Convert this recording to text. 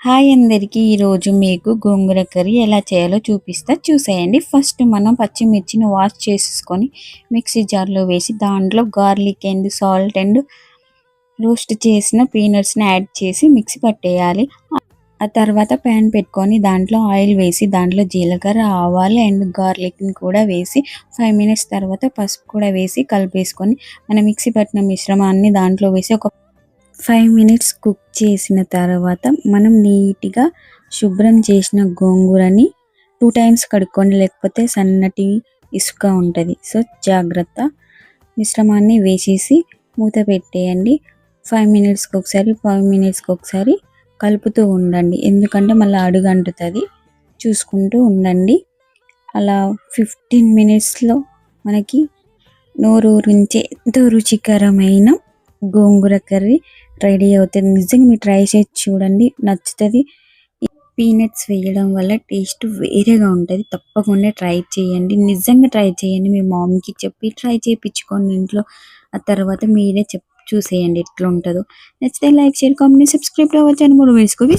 Hi అందరికీ ఈరోజు మీకు గోంగూర కర్రీ ఎలా చేయాలో చూపిస్తా చూసేయండి. ఫస్ట్ మనం పచ్చిమిర్చిని వాష్ చేసుకొని మిక్సీ జార్లో వేసి దాంట్లో garlic and salt and roast చేసిన పీనట్స్ని యాడ్ చేసి మిక్సీ పట్టేయాలి. ఆ తర్వాత ప్యాన్ పెట్టుకొని దాంట్లో ఆయిల్ వేసి దాంట్లో జీలకర్ర ఆవాలు అండ్ గార్లిక్ని కూడా వేసి 5 మినిట్స్ తర్వాత పసుపు కూడా వేసి కలిపేసుకొని మనం మిక్సీ పట్టిన మిశ్రమాన్ని దాంట్లో వేసి ఒక 5 మినిట్స్ కుక్ చేసిన తర్వాత మనం నీట్గా శుభ్రం చేసిన గోంగూరని 2 టైమ్స్ కడుక్కోండి, లేకపోతే సన్నటి ఇసుక ఉంటుంది. సో జాగ్రత్త. మిశ్రమాన్ని వేసేసి మూత పెట్టేయండి. 5 మినిట్స్కి ఒకసారి కలుపుతూ ఉండండి, ఎందుకంటే మళ్ళీ అడుగంటుతుంది. చూసుకుంటూ ఉండండి. అలా 15 మినిట్స్లో మనకి నోరూరించే ఎంతో రుచికరమైన గోంగూర కర్రీ రెడీ అవుతుంది. నిజంగా మీరు ట్రై చేసి చూడండి, నచ్చుతుంది. పీనట్స్ వేయడం వల్ల టేస్ట్ వేరేగా ఉంటుంది. తప్పకుండా ట్రై చేయండి, నిజంగా ట్రై చేయండి. మీ మామీకి చెప్పి ట్రై చేయించుకోండి ఇంట్లో. ఆ తర్వాత మీరే చూసేయండి ఎట్లా ఉంటుందో. నచ్చితే లైక్, షేర్, కామెంట్, సబ్స్క్రైబ్ అవ్వచ్చు అని కూడా వేసుకోవచ్చు.